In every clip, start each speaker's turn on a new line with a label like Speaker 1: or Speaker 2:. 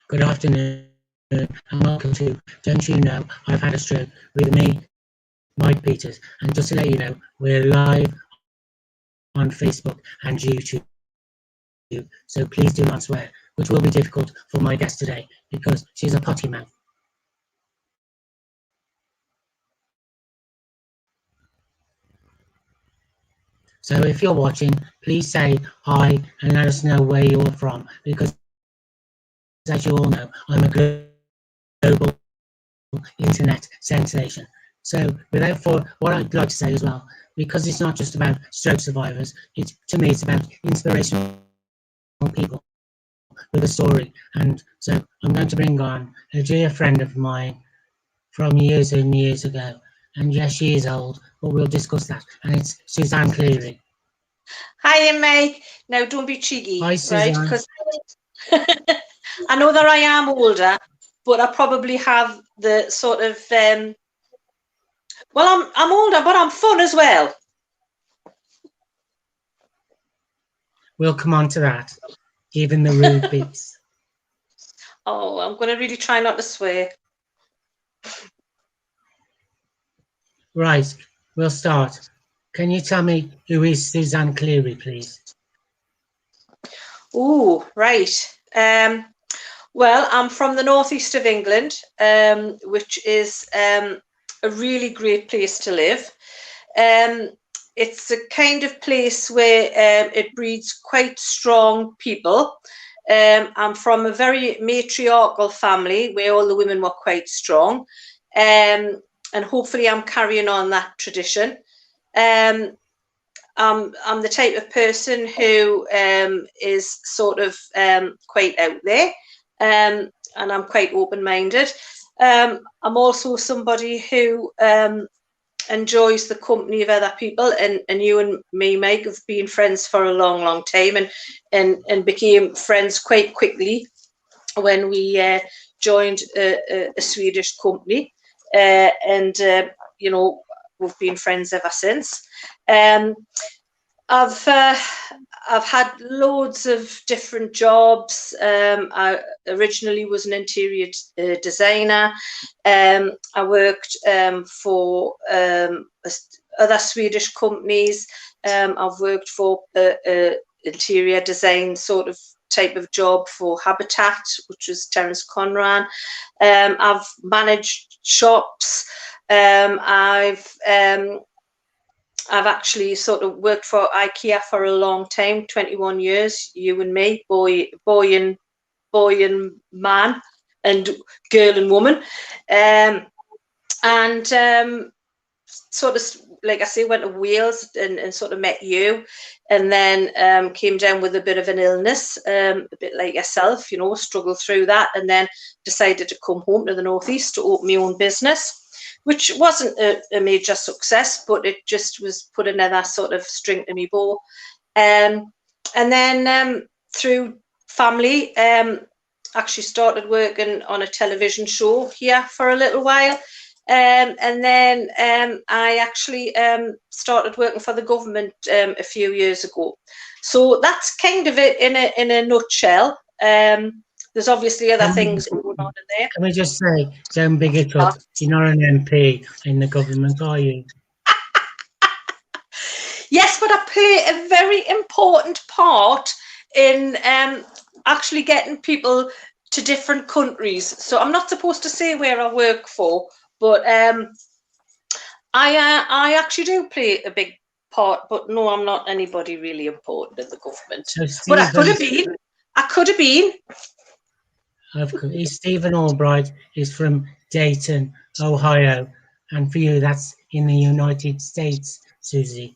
Speaker 1: Good afternoon and welcome to Don't You Know I've Had a Stroke with me, Mike Peters. And just to let you know, we're live on Facebook and YouTube, so please do not swear, which will be difficult for my guest today because she's a potty mouth. So if you're watching, please say hi and let us know where you're from, because as you all know, I'm a global internet sensation. So without what I'd like to say as well, because it's not just about stroke survivors, to me it's about inspirational people with a story. And so I'm going to bring on a dear friend of mine from years and years ago. And yes, she is old, but we'll discuss that. And it's Suzanne Cleary.
Speaker 2: Hi, Mike. Now, don't be cheeky,
Speaker 1: Hi, Suzanne.
Speaker 2: right? Because I know that I am older, but I probably have the sort of well, I'm older, but I'm fun as well.
Speaker 1: We'll come on to that, even the rude bits.
Speaker 2: Oh, I'm going to really try not to swear.
Speaker 1: Right, we'll start. Can you tell me who is Suzanne Cleary, please?
Speaker 2: Oh, right. Well, I'm from the northeast of England, which is a really great place to live. It's a kind of place where it breeds quite strong people. I'm from a very matriarchal family where all the women were quite strong. And hopefully I'm carrying on that tradition. I'm the type of person who is sort of quite out there, and I'm quite open-minded. I'm also somebody who enjoys the company of other people, and you and me, Mike, have been friends for a long, long time, and became friends quite quickly when we joined a Swedish company. You know, we've been friends ever since. I've had loads of different jobs. I originally was an interior designer. I worked for other Swedish companies. I've worked for interior design sort of type of job for Habitat, which was Terence Conran. I've managed shops. I've actually sort of worked for IKEA for a long time, 21 years, you and me, boy and man, and girl and woman. Sort of, like I say, went to Wales and sort of met you, and then came down with a bit of an illness, a bit like yourself, you know, struggled through that, and then decided to come home to the northeast to open my own business, which wasn't a major success, but it just was put another sort of string to my bow. And then through family, actually started working on a television show here for a little while. And then I actually started working for the government a few years ago. So that's kind of it in a nutshell. There's obviously other things going on in there.
Speaker 1: Can we just say, don't big it up, you're not an MP in the government, are you?
Speaker 2: Yes, but I play a very important part in actually getting people to different countries. So I'm not supposed to say where I work for, but I actually do play a big part. But no, I'm not anybody really important in the government. So but I could have been. I could have been.
Speaker 1: Stephen Albright is from Dayton, Ohio, and for you, that's in the United States, Susie.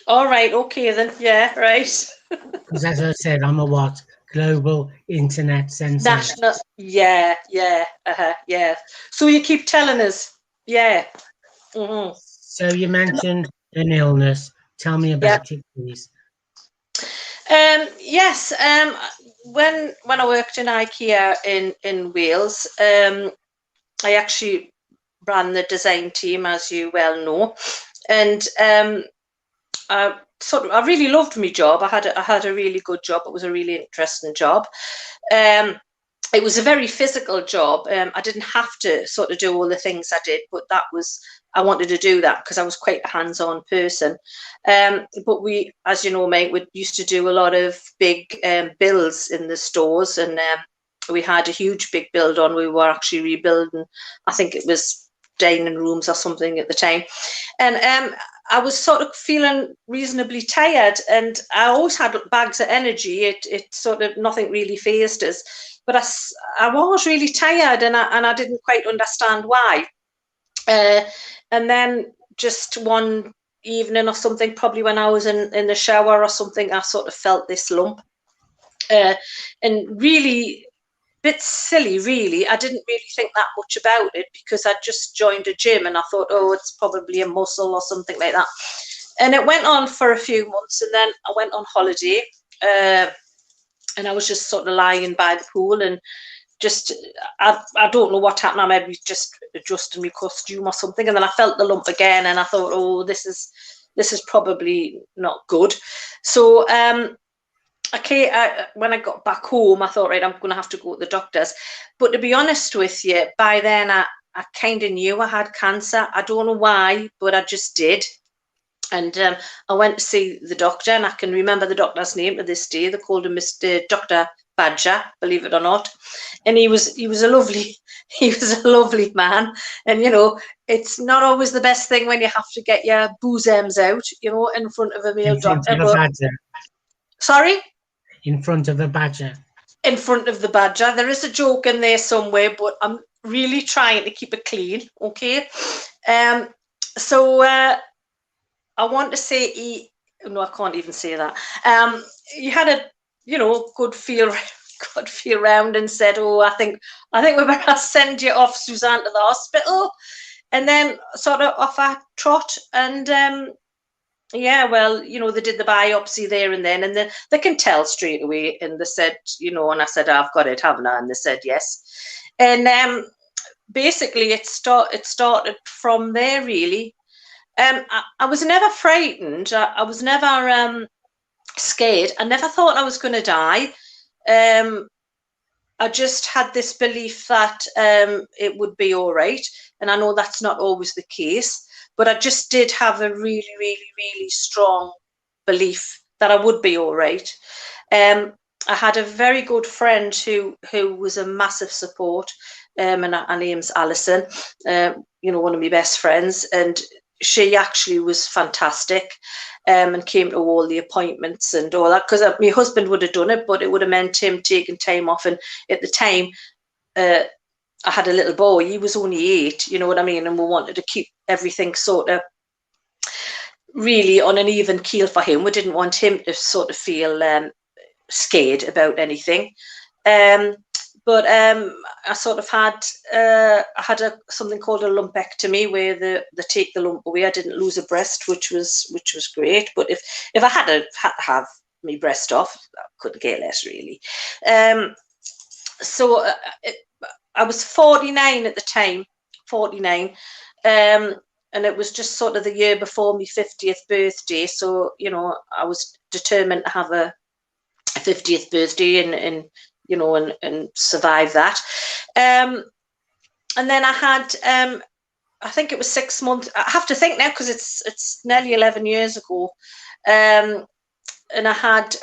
Speaker 2: All right, okay then. Yeah, right.
Speaker 1: Because as I said, I'm a what? Global internet sensation.
Speaker 2: National. Yeah. So you keep telling us. Yeah. Mm-hmm.
Speaker 1: So you mentioned an illness. Tell me about it, please.
Speaker 2: Yes. When I worked in IKEA in Wales, I actually ran the design team, as you well know, and I really loved my job. I had a really good job. It was a really interesting job. it was a very physical job. I didn't have to sort of do all the things I did, but I wanted to do that because I was quite a hands-on person. But we, as you know, mate, we used to do a lot of big builds in the stores, and we had a huge big build on. We were actually rebuilding, I think it was dining rooms or something at the time. And I was sort of feeling reasonably tired, and I always had bags of energy. It sort of, nothing really phased us. But I was really tired, and I didn't quite understand why. And then just one evening or something, probably when I was in the shower or something, I sort of felt this lump. And really, bit silly, really. I didn't really think that much about it because I'd just joined a gym, and I thought, oh, it's probably a muscle or something like that. And it went on for a few months, and then I went on holiday. And I was just sort of lying by the pool, and just, I don't know what happened. I maybe just adjusting my costume or something, and then I felt the lump again, and I thought, oh, this is probably not good. So when I got back home, I thought, right, I'm going to have to go to the doctors. But to be honest with you, by then I kind of knew I had cancer. I don't know why, but I just did. And I went to see the doctor, and I can remember the doctor's name to this day. They called him Mr. Dr. Badger, believe it or not. And he was a lovely man. And you know, it's not always the best thing when you have to get your bosoms out, you know, in front of a male doctor. Sorry?
Speaker 1: In front of a badger.
Speaker 2: In front of the badger. There is a joke in there somewhere, but I'm really trying to keep it clean. Okay. So I want to say no, I can't even say that. He had a, you know, good feel round and said, oh, I think we better send you off, Suzanne, to the hospital. And then sort of off I trot, and yeah, well, you know, they did the biopsy there and then, and they can tell straight away. And they said, you know, and I said, I've got it, haven't I? And they said yes. And basically it started from there, really. I was never frightened. I was never scared. I never thought I was going to die. I just had this belief that it would be all right. And I know that's not always the case, but I just did have a really, really, really strong belief that I would be all right. I had a very good friend who was a massive support, and her name's Alison, you know, one of my best friends, and she actually was fantastic, and came to all the appointments and all that, because my husband would have done it, but it would have meant him taking time off. And at the time, I had a little boy. He was only 8, you know what I mean? And we wanted to keep everything sort of really on an even keel for him. We didn't want him to sort of feel scared about anything. But I sort of had something called a lumpectomy, where they take the lump away. I didn't lose a breast, which was great. But if I had to have my breast off, I couldn't care less, really. So I was 49 at the time, 49. And it was just sort of the year before my 50th birthday. So, you know, I was determined to have a 50th birthday and you know, and survive that. And then I had, I think it was 6 months. I have to think now, because it's nearly 11 years ago. And I had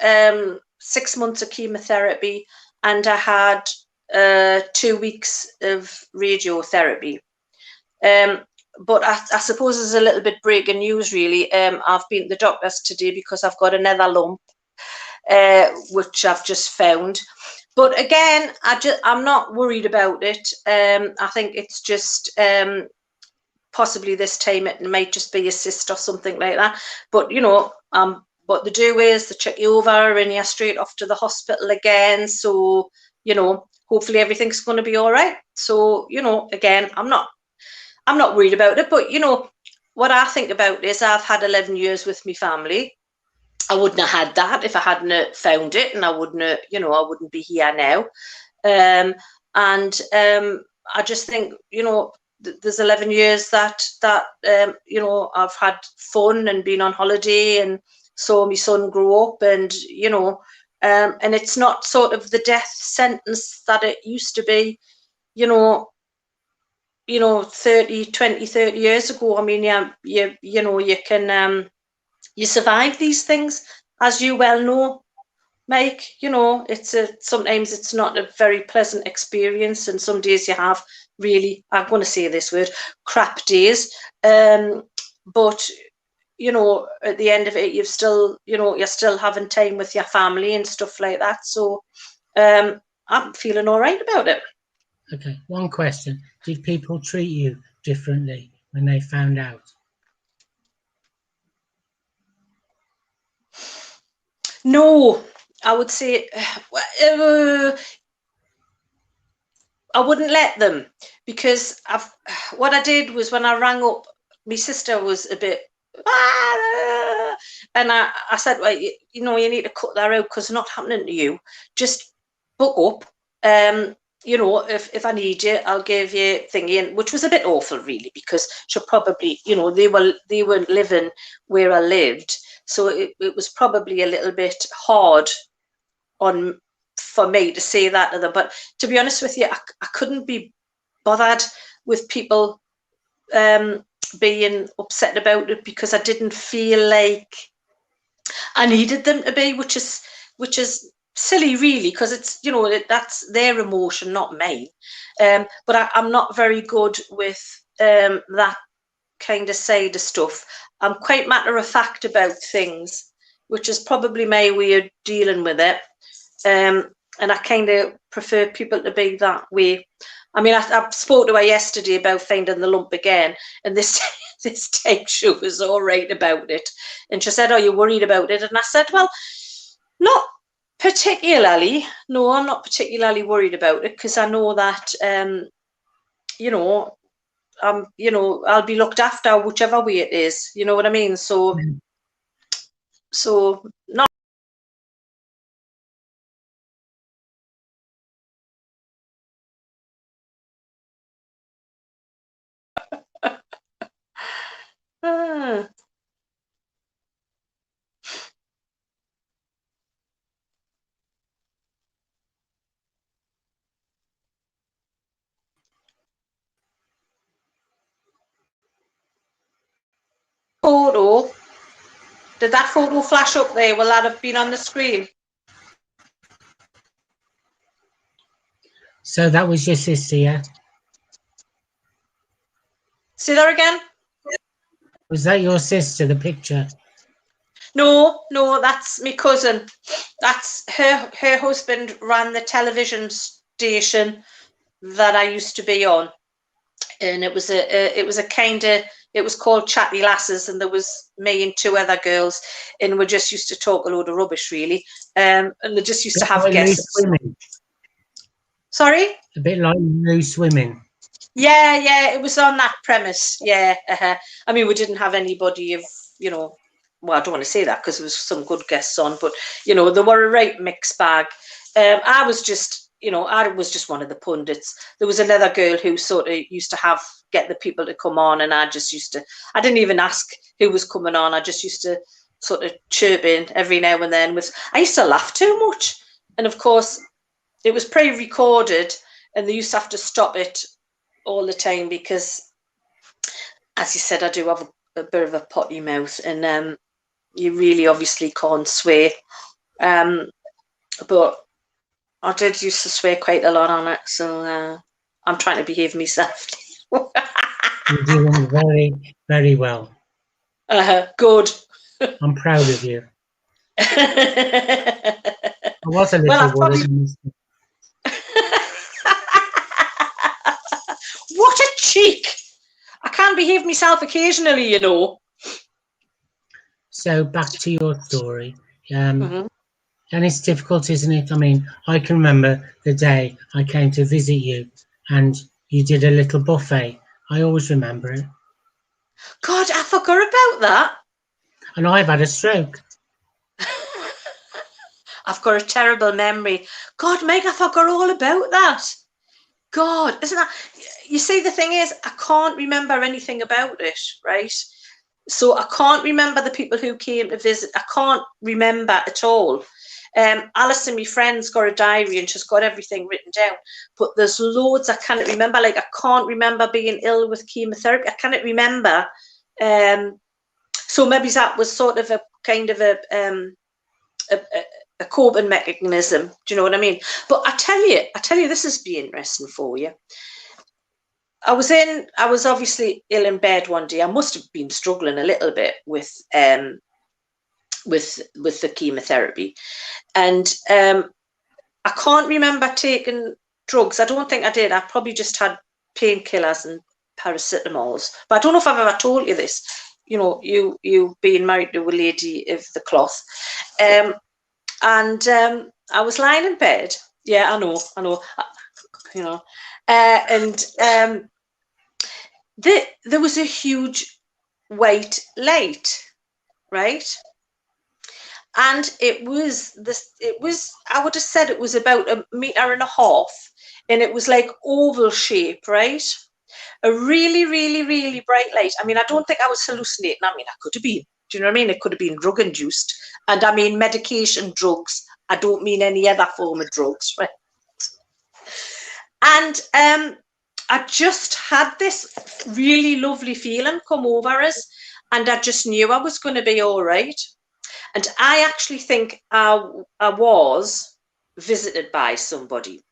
Speaker 2: 6 months of chemotherapy, and I had 2 weeks of radiotherapy. But I suppose there's a little bit breaking news, really. I've been to the doctors today because I've got another lump, which I've just found. But again, I'm not worried about it. I think it's just possibly this time it might just be a cyst or something like that. But you know, what they do is they check you over and you're straight off to the hospital again. So you know, hopefully everything's going to be all right. So you know, again, I'm not worried about it. But you know, what I think about is I've had 11 years with my family. I wouldn't have had that if I hadn't found it, and I wouldn't, you know, I wouldn't be here now. And I just think, you know, there's 11 years that you know, I've had fun and been on holiday and saw my son grow up, and you know, and it's not sort of the death sentence that it used to be, you know, 30 years ago. I mean, you can, you survive these things, as you well know, Mike. Sometimes it's not a very pleasant experience, and some days you have really, I'm going to say this word, crap days. But at the end of it, you're still having time with your family and stuff like that. So I'm feeling all right about it.
Speaker 1: Okay, one question. Did people treat you differently when they found out?
Speaker 2: No, I would say I wouldn't let them, because what I did was, when I rang up, my sister was a bit, and I said, well, you need to cut that out because it's not happening to you. Just book up. If I need you, I'll give you thingy, which was a bit awful, really, because she probably, they were living where I lived, so it was probably a little bit hard for me to say that to them. But to be honest with you, I couldn't be bothered with people being upset about it, because I didn't feel like I needed them to be, which is silly, really, because it's that's their emotion, not mine. But I'm not very good with that kind of side of stuff. I'm quite matter of fact about things, which is probably my way of dealing with it. And I kind of prefer people to be that way. I mean, I spoke to her yesterday about finding the lump again, and this time she was all right about it. And she said, "Are you worried about it?" And I said, "Well, not particularly. No, I'm not particularly worried about it, because I know that, I'll be looked after whichever way it is. You know what I mean? So not." Photo. Did that photo flash up there? Will that have been on the screen?
Speaker 1: So that was your sister, yeah?
Speaker 2: See that again?
Speaker 1: Was that your sister, the picture?
Speaker 2: No, that's my cousin. That's her husband ran the television station that I used to be on, and it was called Chatty Lasses, and there was me and two other girls, and we just used to talk a load of rubbish, really, and they just used to have guests.
Speaker 1: Swimming.
Speaker 2: Sorry?
Speaker 1: A bit like loose swimming.
Speaker 2: Yeah, it was on that premise. Yeah, I mean, we didn't have anybody of, well, I don't want to say that, because there was some good guests on, but they were a right mixed bag. I was just one of the pundits. There was another girl who sort of used to get the people to come on, and I didn't even ask who was coming on. I just used to sort of chirp in every now and then. I used to laugh too much, and of course it was pre-recorded, and they used to have to stop it all the time, because, as you said, I do have a bit of a potty mouth, and you really obviously can't swear, but I did used to swear quite a lot on it, so I'm trying to behave myself.
Speaker 1: You're doing very, very well.
Speaker 2: Good.
Speaker 1: I'm proud of you. I was a little worried.
Speaker 2: What a cheek! I can't behave myself occasionally,
Speaker 1: So back to your story. And it's difficult, isn't it? I mean, I can remember the day I came to visit you, and you did a little buffet. I always remember it.
Speaker 2: God, I forgot about that.
Speaker 1: And I've had a stroke.
Speaker 2: I've got a terrible memory. God, Meg, I forgot all about that. God, isn't that... You see, the thing is, I can't remember anything about it, right? So I can't remember the people who came to visit. I can't remember at all. Alison, my friend's got a diary and she's got everything written down. But there's loads I can't remember. Like, I can't remember being ill with chemotherapy. I can't remember. So maybe that was sort of a kind of a coping mechanism. Do you know what I mean? But I tell you, this is be interesting for you. I was obviously ill in bed one day. I must have been struggling a little bit with the chemotherapy, and I can't remember taking drugs. I don't think I did. I probably just had painkillers and paracetamols. But I don't know if I've ever told you this. You know, you being married to a lady of the cloth, and I was lying in bed. Yeah, I know. You know, and there was a huge white light, right? And it was I would have said it was about 1.5 meters, and it was like oval shape, right? A really, really, really bright light. I mean, I don't think I was hallucinating. I mean, I could have been. Do you know what I mean? It could have been drug induced. And I mean medication drugs. I don't mean any other form of drugs, right? And I just had this really lovely feeling come over us, and I just knew I was going to be all right. And I actually think I was visited by somebody,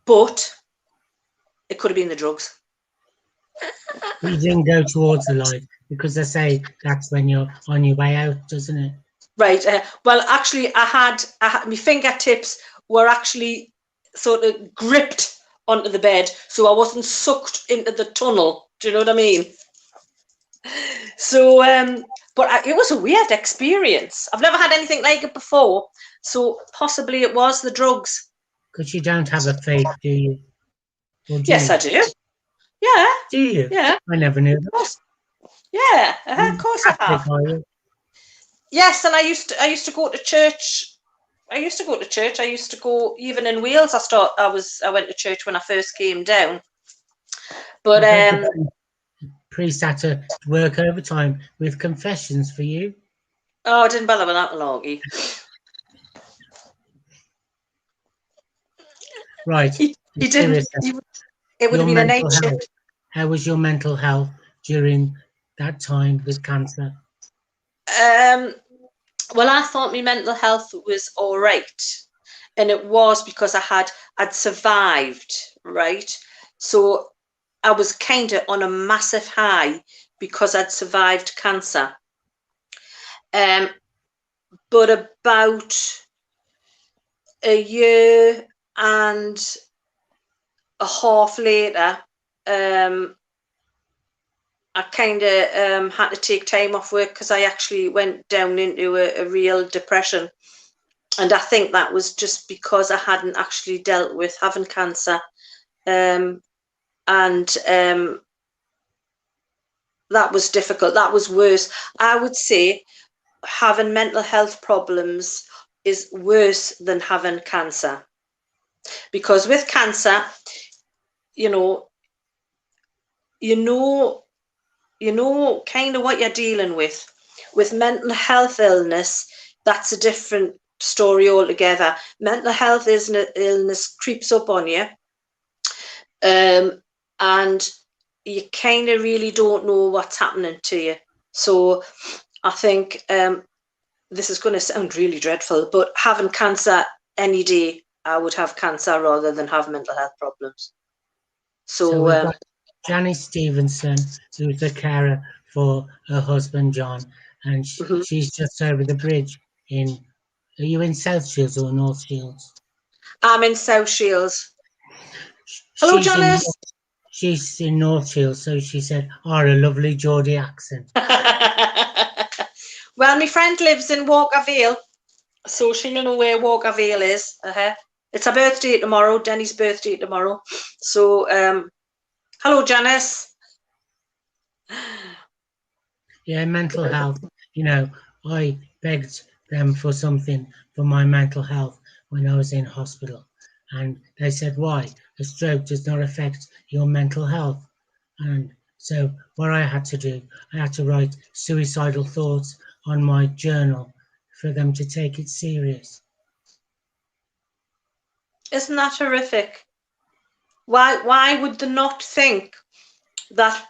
Speaker 2: but it could have been the drugs.
Speaker 1: You didn't go towards the light because they say that's when you're on your way out, doesn't it?
Speaker 2: Right. Well, actually, I had my fingertips were actually sort of gripped onto the bed, so I wasn't sucked into the tunnel. Do you know what I mean? So, but it was a weird experience. I've never had anything like it before, so possibly it was the drugs.
Speaker 1: Because you don't have a faith, do you? Or do
Speaker 2: Yes,
Speaker 1: you?
Speaker 2: I do. Yeah.
Speaker 1: Do you?
Speaker 2: Yeah.
Speaker 1: I never knew that.
Speaker 2: Yeah, of course I have.
Speaker 1: Are you?
Speaker 2: Yes, and I used to go to church. I used to go even in Wales. I went to church when I first came down. But
Speaker 1: priest had to work overtime with confessions for you.
Speaker 2: Oh, I didn't bother with that, Loggy.
Speaker 1: Right.
Speaker 2: He didn't. It would have been a night shift.
Speaker 1: How was your mental health during that time with cancer?
Speaker 2: Well, I thought my mental health was all right, and it was because I'd survived, right? So I was kind of on a massive high because I'd survived cancer. But about a year and a half later, I kind of had to take time off work because I actually went down into a real depression. And I think that was just because I hadn't actually dealt with having cancer. And that was difficult. That was worse. I would say having mental health problems is worse than having cancer. Because with cancer, you know kind of what you're dealing with. With mental health illness, that's a different story altogether. Mental health illness creeps up on you, and you kind of really don't know what's happening to you. So I think this is going to sound really dreadful, but having cancer any day, I would have cancer rather than have mental health problems. So
Speaker 1: we've got Janice Stevenson, who's the carer for her husband John, and she's just over the bridge in. Are you in South Shields or North Shields? I'm in
Speaker 2: South Shields. Hello, Janice.
Speaker 1: She's in North Shields, so she said, "Oh, a lovely Geordie accent."
Speaker 2: Well, my friend lives in Walker Vale, so she'll know where Walker Vale is. It's her birthday tomorrow, Denny's birthday tomorrow. So, hello, Janice.
Speaker 1: Yeah, mental health. You know, I begged them for something for my mental health when I was in hospital. And they said, why? A stroke does not affect your mental health. And so what I had to do, I had to write suicidal thoughts on my journal for them to take it serious.
Speaker 2: Isn't that horrific? Why would they not think that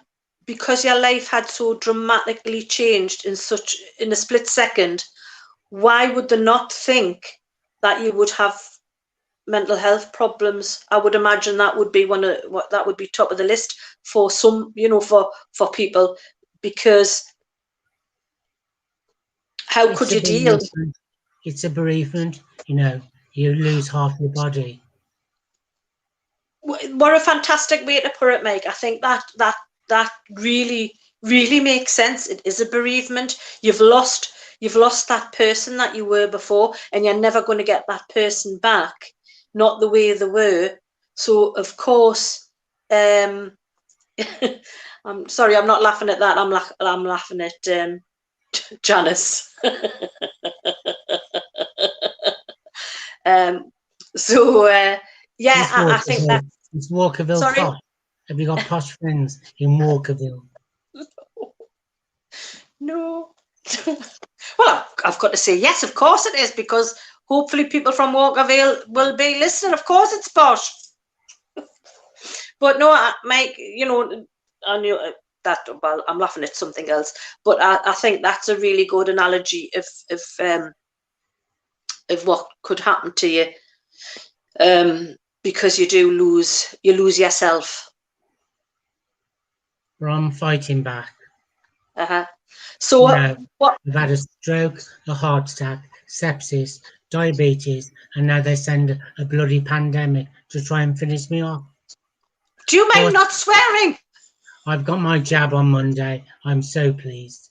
Speaker 2: because your life had so dramatically changed in a split second, why would they not think that you would have mental health problems? I would imagine that would be that would be top of the list for some, for people, because how
Speaker 1: It's
Speaker 2: could
Speaker 1: a
Speaker 2: you deal?
Speaker 1: bereavement. It's a bereavement. You lose half your body.
Speaker 2: What a fantastic way to put it, Mike. I think that really makes sense. It is a bereavement. You've lost that person that you were before, and you're never going to get that person back, not the way they were. So of course, I'm sorry, I'm not laughing at that. I'm laughing at Janice. um, so yeah,
Speaker 1: It's
Speaker 2: I think that.
Speaker 1: Walkerville. It's Walkerville
Speaker 2: Sorry.
Speaker 1: posh. Have you got posh friends in Walkerville?
Speaker 2: No. Well, I've got to say yes, of course it is, because hopefully people from Walkerville will be listening. Of course it's posh. But no, Mike, I knew that. Well, I'm laughing at something else, but I think that's a really good analogy of what could happen to you, because you lose yourself.
Speaker 1: From fighting back.
Speaker 2: So what?
Speaker 1: I've had a stroke, a heart attack, sepsis, diabetes, and now they send a bloody pandemic to try and finish me off.
Speaker 2: Do you mind
Speaker 1: But
Speaker 2: not swearing?
Speaker 1: I've got my jab on Monday. I'm so pleased.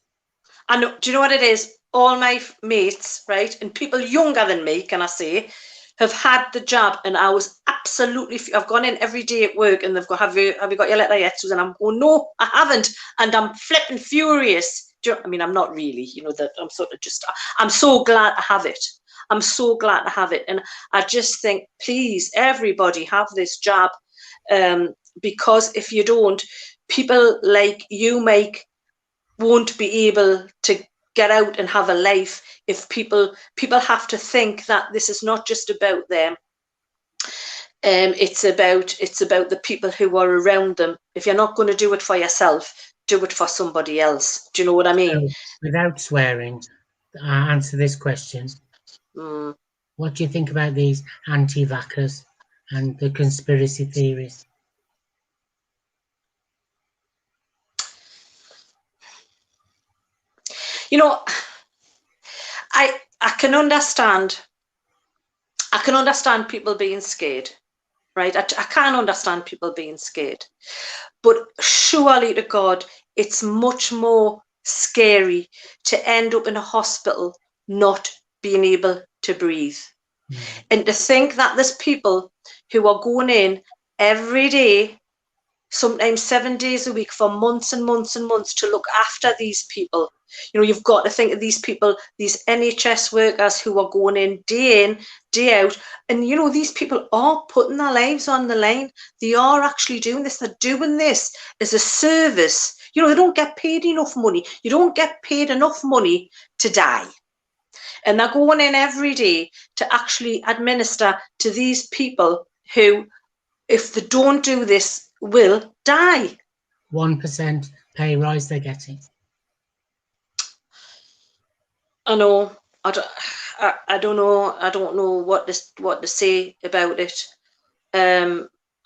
Speaker 2: I know. Do you know what it is? All my mates, right, and people younger than me, can I say, have had the jab, and I was absolutely. I've gone in every day at work, and they've got, have you got your letter yet, Susan? I'm going, no, I haven't, and I'm flipping furious. I mean, I'm not really, that I'm sort of just. I'm so glad to have it. I'm so glad to have it, and I just think, please, everybody have this jab, because if you don't, people like you, Mike, won't be able to get out and have a life if people have to think that this is not just about them. It's about the people who are around them. If you're not going to do it for yourself, do it for somebody else. Do you know what I mean?
Speaker 1: So, without swearing, answer this question.
Speaker 2: Mm.
Speaker 1: What do you think about these anti-vaxxers and the conspiracy theories?
Speaker 2: I can understand. I can understand people being scared, right? I can understand people being scared, but surely to God, it's much more scary to end up in a hospital not being able to breathe. And to think that there's people who are going in every day, sometimes 7 days a week, for months and months and months to look after these people. You've got to think of these people, these NHS workers who are going in, day out. And, these people are putting their lives on the line. They are actually doing this. They're doing this as a service. They don't get paid enough money. You don't get paid enough money to die. And they're going in every day to actually administer to these people who, if they don't do this, will die.
Speaker 1: 1% pay rise they're getting.
Speaker 2: I know. I don't know. I don't know what to say about it.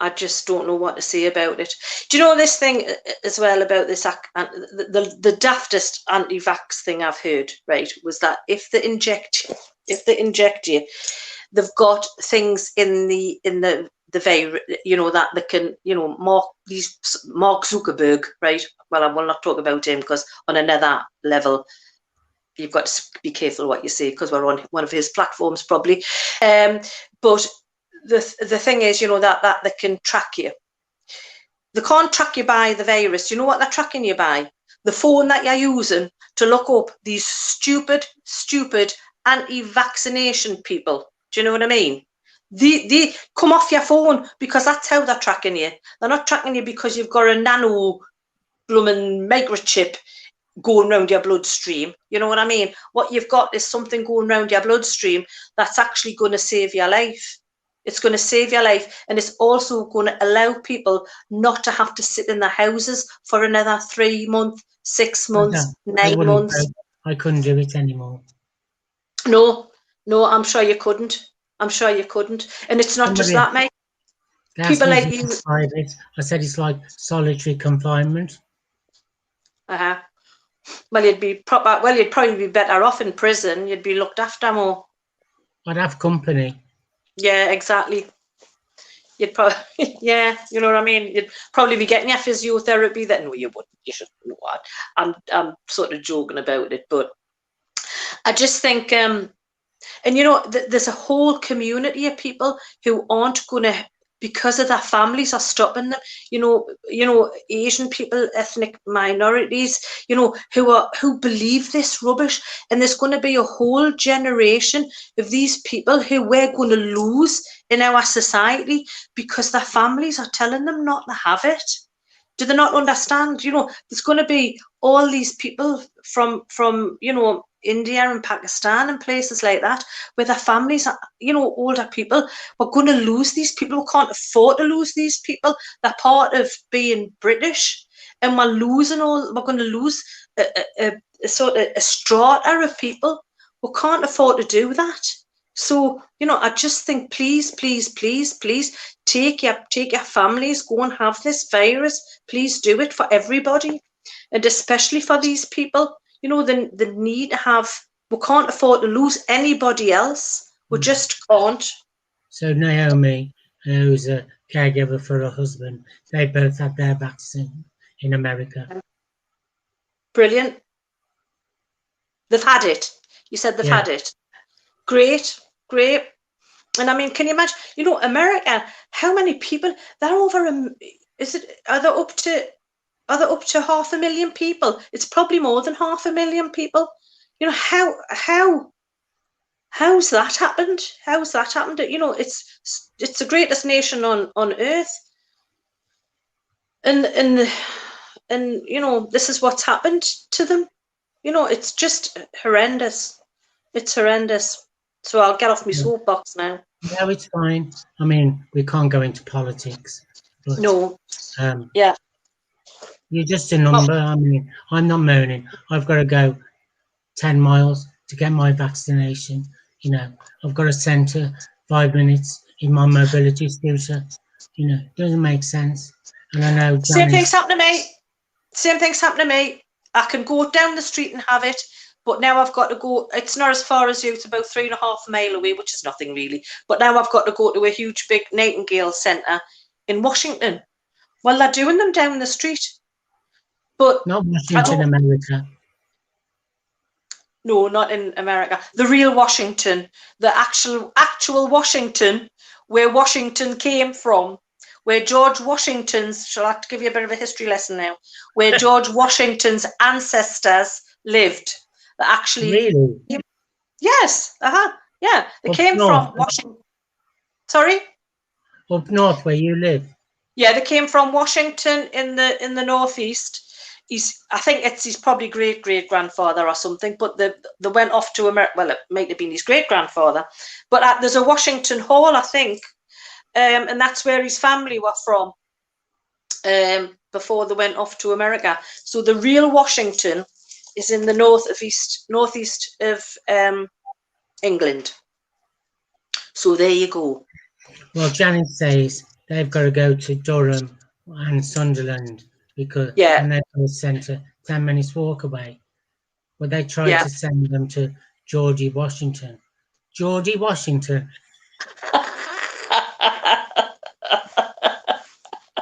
Speaker 2: I just don't know what to say about it. Do you know this thing as well about this? The daftest anti-vax thing I've heard, right, was that if they inject you, they've got things in the virus, that they can, Mark Zuckerberg, right? Well, I will not talk about him, because on another level, you've got to be careful what you say, because we're on one of his platforms probably. But the thing is, that they can track you. They can't track you by the virus. You know what they're tracking you by? The phone that you're using to look up these stupid anti-vaccination people. Do you know what I mean? They come off your phone, because that's how they're tracking you. They're not tracking you because you've got a nano blooming microchip going around your bloodstream. You know what I mean? What you've got is something going around your bloodstream that's actually going to save your life. It's going to save your life, and it's also going to allow people not to have to sit in their houses for another 3 months, 6 months,
Speaker 1: I
Speaker 2: 9
Speaker 1: wouldn't
Speaker 2: months.
Speaker 1: I couldn't do it anymore.
Speaker 2: No, I'm sure you couldn't. I'm sure you couldn't. And it's not just
Speaker 1: Somebody
Speaker 2: that, mate.
Speaker 1: asked
Speaker 2: People
Speaker 1: me if
Speaker 2: like
Speaker 1: I
Speaker 2: you.
Speaker 1: tried it. I said it's like solitary confinement.
Speaker 2: Well, you'd probably be better off in prison. You'd be looked after more.
Speaker 1: I'd have company.
Speaker 2: Yeah, exactly. You'd probably, yeah, you know what I mean. You'd probably be getting your physiotherapy. Then no, you wouldn't. You shouldn't. No, I'm sort of joking about it, but I just think, and you know, there's a whole community of people who aren't going to, because of their families are stopping them. You know, Asian people, ethnic minorities, you know, who believe this rubbish, and there's going to be a whole generation of these people who we're going to lose in our society because their families are telling them not to have it. Do they not understand? You know, there's going to be all these people from you know, India and Pakistan and places like that, where their families are, you know, older people. We're going to lose these people. We can't afford to lose these people. They're part of being British, and we're going to lose a sort of a strata of people. We can't afford to do that. So, you know, I just think, please, please, please, please, take your families, go and have this virus. Please do it for everybody, and especially for these people. You know, the need to have. We can't afford to lose anybody else. We just can't.
Speaker 1: So Naomi, who's a caregiver for her husband, they both had their vaccine in America.
Speaker 2: Brilliant. They've had it. You said they've had it. Great, great. And I mean, can you imagine? You know, America. How many people? They're over. Are they up to 500,000 people? It's probably more than 500,000 people. You know, how's that happened? How's that happened? You know, it's the greatest nation on earth, and you know, this is what's happened to them. You know, it's just horrendous. It's horrendous. So I'll get off my soapbox now.
Speaker 1: No, it's fine. I mean, we can't go into politics. But,
Speaker 2: no.
Speaker 1: Yeah. You're just a number. I mean, I'm not moaning. I've got to go 10 miles to get my vaccination. You know, I've got to centre 5 minutes in my mobility scooter. You know, it doesn't make sense. And I know
Speaker 2: Same thing's happened to me. Same thing's happened to me. I can go down the street and have it, but now I've got to go. It's not as far as you. It's about 3.5 miles away, which is nothing really. But now I've got to go to a huge big Nightingale Centre in Washington. Well, they're doing them down the street. But
Speaker 1: not Washington, America.
Speaker 2: No, not in America. The real Washington, the actual Washington, where Washington came from, where George Washington's, shall I have to give you a bit of a history lesson now, where George Washington's ancestors lived. They actually,
Speaker 1: really?
Speaker 2: Yes, yeah, they came from Washington. Sorry?
Speaker 1: Up north where you live?
Speaker 2: Yeah, they came from Washington in the northeast. I think it's his probably great grandfather or something, but they went off to America. Well, it might have been his great grandfather, but there's a Washington Hall, I think, and that's where his family were from before they went off to America. So the real Washington is in the northeast of England. So there you go.
Speaker 1: Well, Janet says they've got to go to Durham and Sunderland because and they've got a centre 10 minutes walk away. But they tried to send them to Georgie Washington. Georgie Washington.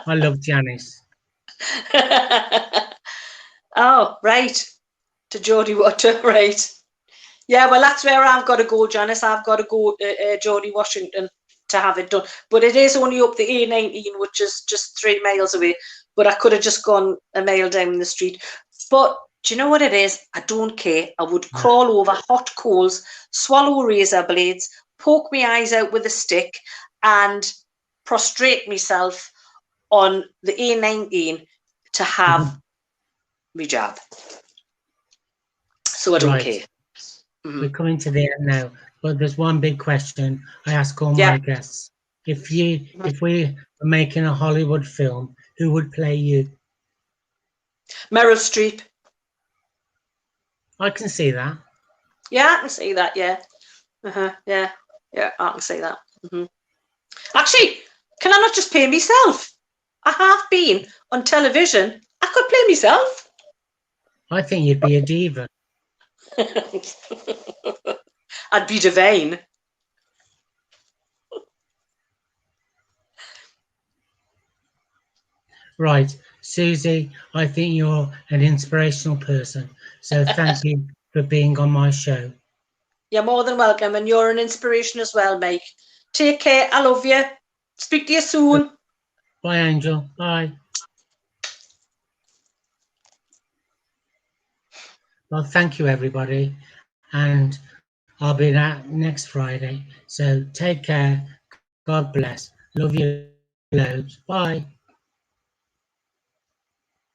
Speaker 1: I love Janice.
Speaker 2: Oh, right. To Geordie Water, right. Yeah, well, that's where I've got to go, Janice. I've got to go to Geordie Washington to have it done. But it is only up the A19, which is just 3 miles away. But I could have just gone a mile down the street. But do you know what it is? I don't care. I would crawl over hot coals, swallow razor blades, poke my eyes out with a stick, and prostrate myself on the A19 to have my jab. So I don't care.
Speaker 1: We're coming to the end now, but there's one big question I ask all my guests. If we were making a Hollywood film, who would play you?
Speaker 2: Meryl Streep.
Speaker 1: I can see that.
Speaker 2: Yeah, I can see that. Yeah. Yeah. Yeah, I can see that. Actually, can I not just play myself? I have been on television. I could play myself.
Speaker 1: I think you'd be a diva.
Speaker 2: I'd be divine.
Speaker 1: Right, Susie, I think you're an inspirational person. So thank you for being on my show.
Speaker 2: You're more than welcome, and you're an inspiration as well, Mike. Take care. I love you. Speak to you soon.
Speaker 1: Bye, Angel. Bye. Well, thank you, everybody. And I'll be back next Friday. So take care. God bless. Love you loads. Bye.